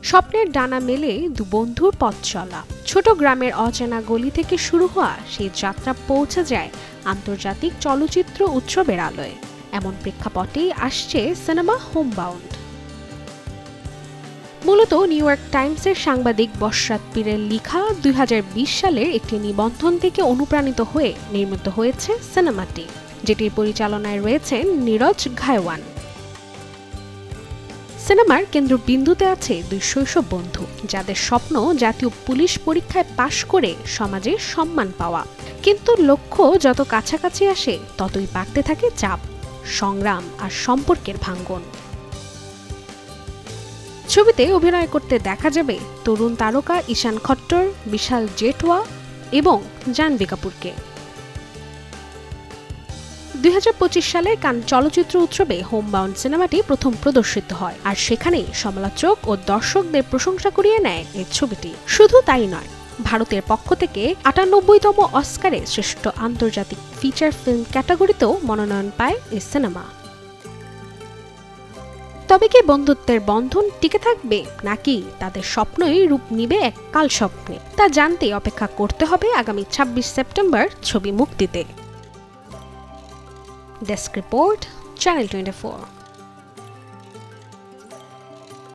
স্বপ্নের ডানা মেলে দু বন্ধুর পথ চলা, ছোট গ্রামের অচেনা গলি থেকে শুরু হওয়া সেই যাত্রা পৌঁছে যায় আন্তর্জাতিক চলচ্চিত্র উৎসবের আলোয়। এমন প্রেক্ষাপটেই আসছে সিনেমা হোমবাউন্ড। মূলত নিউ ইয়র্ক টাইমসের সাংবাদিক বশরাত পীরের লেখা ২০২০ সালের একটি নিবন্ধন থেকে অনুপ্রাণিত হয়ে নির্মিত হয়েছে সিনেমাটি, যেটির পরিচালনায় রয়েছেন নীরজ ঘায়ওয়ান। সিনেমার কেন্দ্রবিন্দুতে আছে দুই শৈশব বন্ধু, যাদের স্বপ্ন জাতীয় পুলিশ পরীক্ষায় পাশ করে সমাজে সম্মান পাওয়া। কিন্তু লক্ষ্য যত কাছাকাছি আসে ততই বাড়তে থাকে চাপ, সংগ্রাম আর সম্পর্কের ভাঙ্গন। ছবিতে অভিনয় করতে দেখা যাবে তরুণ তারকা ঈশান খট্টর, বিশাল জেঠওয়া এবং জাহ্নবী কাপুরকে। ২০২৫ সালে কান চলচ্চিত্র উৎসবে হোমবাউন্ড সিনেমাটি প্রথম প্রদর্শিত হয়, আর সেখানেই সমালোচক ও দর্শকদের প্রশংসা কুড়িয়ে নেয় এই ছবিটি। শুধু তাই নয়, ভারতের পক্ষ থেকে ৯৮তম অস্কারে শ্রেষ্ঠ আন্তর্জাতিক ফিচার ফিল্ম ক্যাটাগরিতেও মনোনয়ন পায় এই সিনেমা। তবে কি বন্ধুত্বের বন্ধন টিকে থাকবে, নাকি তাদের স্বপ্নই রূপ নিবে এক কাল স্বপ্নে, তা জানতে অপেক্ষা করতে হবে আগামী ২৬ সেপ্টেম্বর ছবি মুক্তিতে। Desk report, channel 24।